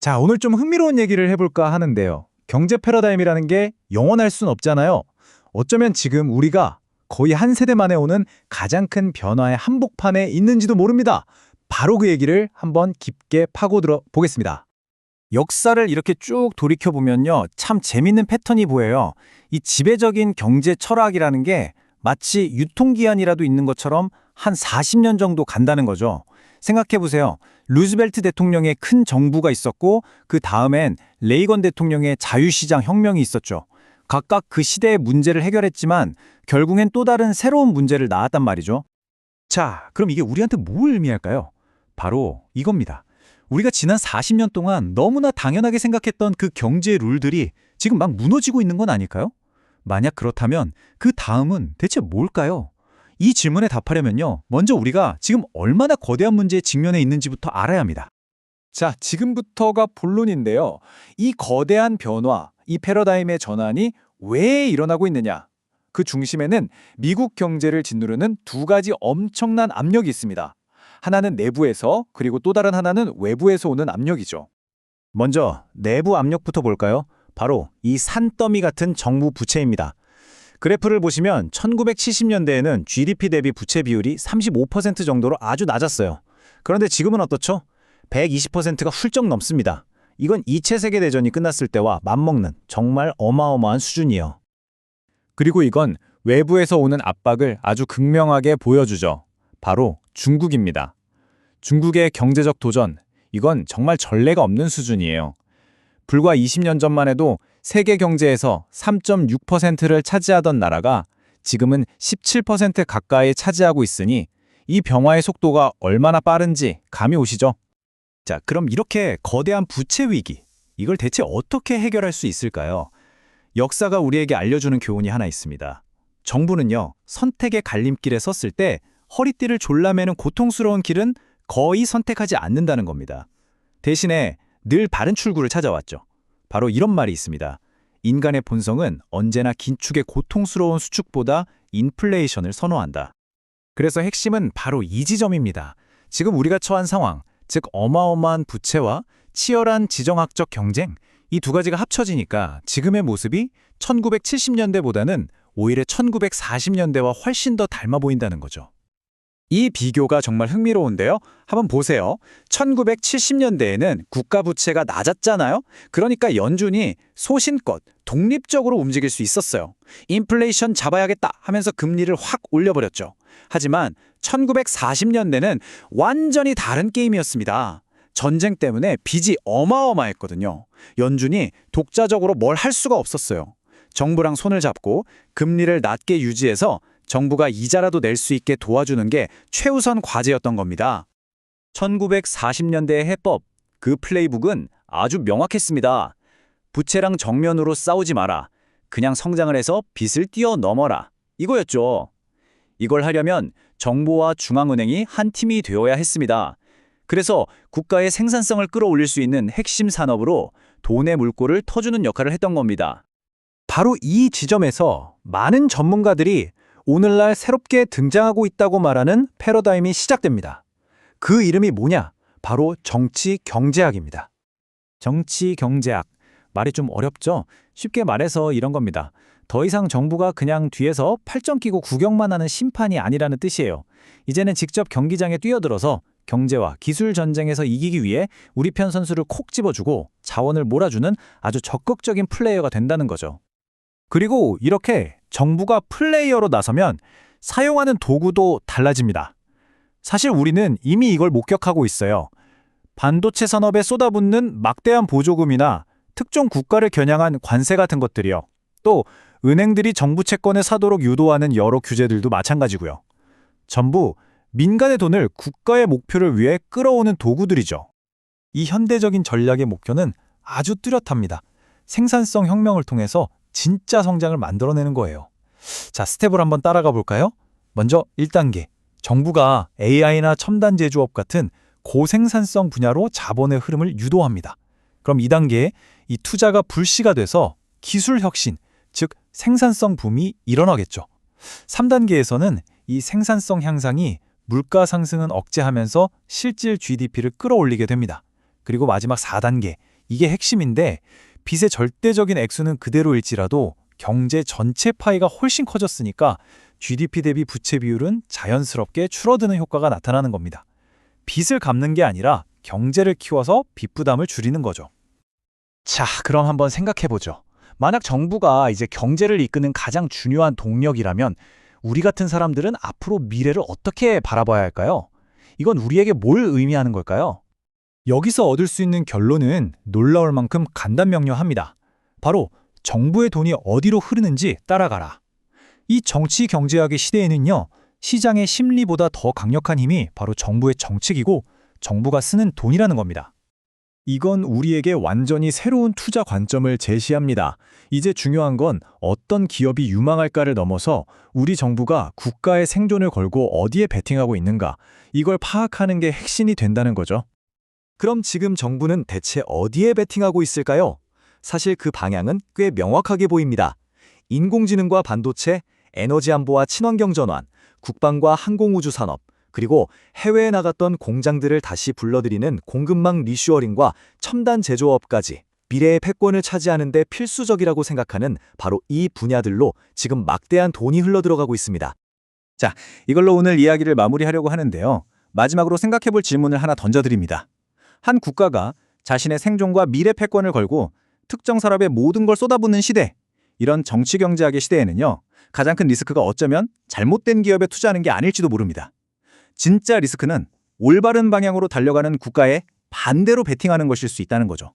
자, 오늘 좀 흥미로운 얘기를 해볼까 하는데요. 경제 패러다임이라는 게 영원할 순 없잖아요. 어쩌면 지금 우리가 거의 한 세대 만에 오는 가장 큰 변화의 한복판에 있는지도 모릅니다. 바로 그 얘기를 한번 깊게 파고들어 보겠습니다. 역사를 이렇게 쭉 돌이켜보면요. 참 재밌는 패턴이 보여요. 이 지배적인 경제 철학이라는 게 마치 유통기한이라도 있는 것처럼 한 40년 정도 간다는 거죠. 생각해보세요. 루즈벨트 대통령의 큰 정부가 있었고 그 다음엔 레이건 대통령의 자유시장 혁명이 있었죠. 각각 그 시대의 문제를 해결했지만 결국엔 또 다른 새로운 문제를 낳았단 말이죠. 자, 그럼 이게 우리한테 뭘 의미할까요? 바로 이겁니다. 우리가 지난 40년 동안 너무나 당연하게 생각했던 그 경제 룰들이 지금 막 무너지고 있는 건 아닐까요? 만약 그렇다면 그 다음은 대체 뭘까요? 이 질문에 답하려면요. 먼저 우리가 지금 얼마나 거대한 문제에 직면해 있는지부터 알아야 합니다. 자, 지금부터가 본론인데요. 이 거대한 변화, 이 패러다임의 전환이 왜 일어나고 있느냐? 그 중심에는 미국 경제를 짓누르는 두 가지 엄청난 압력이 있습니다. 하나는 내부에서, 그리고 또 다른 하나는 외부에서 오는 압력이죠. 먼저 내부 압력부터 볼까요? 바로 이 산더미 같은 정부 부채입니다. 그래프를 보시면 1970년대에는 GDP 대비 부채 비율이 35% 정도로 아주 낮았어요. 그런데 지금은 어떻죠? 120%가 훌쩍 넘습니다. 이건 2차 세계대전이 끝났을 때와 맞먹는 정말 어마어마한 수준이에요. 그리고 이건 외부에서 오는 압박을 아주 극명하게 보여주죠. 바로 중국입니다. 중국의 경제적 도전, 이건 정말 전례가 없는 수준이에요. 불과 20년 전만 해도 세계 경제에서 3.6%를 차지하던 나라가 지금은 17% 가까이 차지하고 있으니 이 변화의 속도가 얼마나 빠른지 감이 오시죠? 자, 그럼 이렇게 거대한 부채 위기, 이걸 대체 어떻게 해결할 수 있을까요? 역사가 우리에게 알려주는 교훈이 하나 있습니다. 정부는요, 선택의 갈림길에 섰을 때 허리띠를 졸라매는 고통스러운 길은 거의 선택하지 않는다는 겁니다. 대신에 늘 바른 출구를 찾아왔죠. 바로 이런 말이 있습니다. 인간의 본성은 언제나 긴축의 고통스러운 수축보다 인플레이션을 선호한다. 그래서 핵심은 바로 이 지점입니다. 지금 우리가 처한 상황, 즉 어마어마한 부채와 치열한 지정학적 경쟁, 이 두 가지가 합쳐지니까 지금의 모습이 1970년대보다는 오히려 1940년대와 훨씬 더 닮아 보인다는 거죠. 이 비교가 정말 흥미로운데요. 한번 보세요. 1970년대에는 국가 부채가 낮았잖아요. 그러니까 연준이 소신껏 독립적으로 움직일 수 있었어요. 인플레이션 잡아야겠다 하면서 금리를 확 올려버렸죠. 하지만 1940년대는 완전히 다른 게임이었습니다. 전쟁 때문에 빚이 어마어마했거든요. 연준이 독자적으로 뭘 할 수가 없었어요. 정부랑 손을 잡고 금리를 낮게 유지해서 정부가 이자라도 낼 수 있게 도와주는 게 최우선 과제였던 겁니다. 1940년대의 해법, 그 플레이북은 아주 명확했습니다. 부채랑 정면으로 싸우지 마라. 그냥 성장을 해서 빚을 뛰어넘어라. 이거였죠. 이걸 하려면 정부와 중앙은행이 한 팀이 되어야 했습니다. 그래서 국가의 생산성을 끌어올릴 수 있는 핵심 산업으로 돈의 물꼬를 터주는 역할을 했던 겁니다. 바로 이 지점에서 많은 전문가들이 오늘날 새롭게 등장하고 있다고 말하는 패러다임이 시작됩니다. 그 이름이 뭐냐? 바로 정치 경제학입니다. 정치 경제학. 말이 좀 어렵죠? 쉽게 말해서 이런 겁니다. 더 이상 정부가 그냥 뒤에서 팔짱 끼고 구경만 하는 심판이 아니라는 뜻이에요. 이제는 직접 경기장에 뛰어들어서 경제와 기술 전쟁에서 이기기 위해 우리 편 선수를 콕 집어주고 자원을 몰아주는 아주 적극적인 플레이어가 된다는 거죠. 그리고 이렇게 정부가 플레이어로 나서면 사용하는 도구도 달라집니다. 사실 우리는 이미 이걸 목격하고 있어요. 반도체 산업에 쏟아붓는 막대한 보조금이나 특정 국가를 겨냥한 관세 같은 것들이요. 또 은행들이 정부 채권을 사도록 유도하는 여러 규제들도 마찬가지고요. 전부 민간의 돈을 국가의 목표를 위해 끌어오는 도구들이죠. 이 현대적인 전략의 목표는 아주 뚜렷합니다. 생산성 혁명을 통해서 진짜 성장을 만들어내는 거예요. 자, 스텝을 한번 따라가 볼까요? 먼저 1단계. 정부가 AI나 첨단 제조업 같은 고생산성 분야로 자본의 흐름을 유도합니다. 그럼 2단계에 이 투자가 불씨가 돼서 기술 혁신, 즉 생산성 붐이 일어나겠죠. 3단계에서는 이 생산성 향상이 물가 상승은 억제하면서 실질 GDP를 끌어올리게 됩니다. 그리고 마지막 4단계, 이게 핵심인데 빚의 절대적인 액수는 그대로일지라도 경제 전체 파이가 훨씬 커졌으니까 GDP 대비 부채 비율은 자연스럽게 줄어드는 효과가 나타나는 겁니다. 빚을 갚는 게 아니라 경제를 키워서 빚 부담을 줄이는 거죠. 자, 그럼 한번 생각해보죠. 만약 정부가 이제 경제를 이끄는 가장 중요한 동력이라면 우리 같은 사람들은 앞으로 미래를 어떻게 바라봐야 할까요? 이건 우리에게 뭘 의미하는 걸까요? 여기서 얻을 수 있는 결론은 놀라울 만큼 간단명료합니다. 바로 정부의 돈이 어디로 흐르는지 따라가라. 이 정치 경제학의 시대에는요, 시장의 심리보다 더 강력한 힘이 바로 정부의 정책이고 정부가 쓰는 돈이라는 겁니다. 이건 우리에게 완전히 새로운 투자 관점을 제시합니다. 이제 중요한 건 어떤 기업이 유망할까를 넘어서 우리 정부가 국가의 생존을 걸고 어디에 베팅하고 있는가, 이걸 파악하는 게 핵심이 된다는 거죠. 그럼 지금 정부는 대체 어디에 베팅하고 있을까요? 사실 그 방향은 꽤 명확하게 보입니다. 인공지능과 반도체, 에너지 안보와 친환경 전환, 국방과 항공우주 산업, 그리고 해외에 나갔던 공장들을 다시 불러들이는 공급망 리슈어링과 첨단 제조업까지 미래의 패권을 차지하는 데 필수적이라고 생각하는 바로 이 분야들로 지금 막대한 돈이 흘러들어가고 있습니다. 이걸로 오늘 이야기를 마무리하려고 하는데요. 마지막으로 생각해볼 질문을 하나 던져드립니다. 한 국가가 자신의 생존과 미래 패권을 걸고 특정 산업에 모든 걸 쏟아붓는 시대, 이런 정치경제학의 시대에는요, 가장 큰 리스크가 어쩌면 잘못된 기업에 투자하는 게 아닐지도 모릅니다. 진짜 리스크는 올바른 방향으로 달려가는 국가에 반대로 베팅하는 것일 수 있다는 거죠.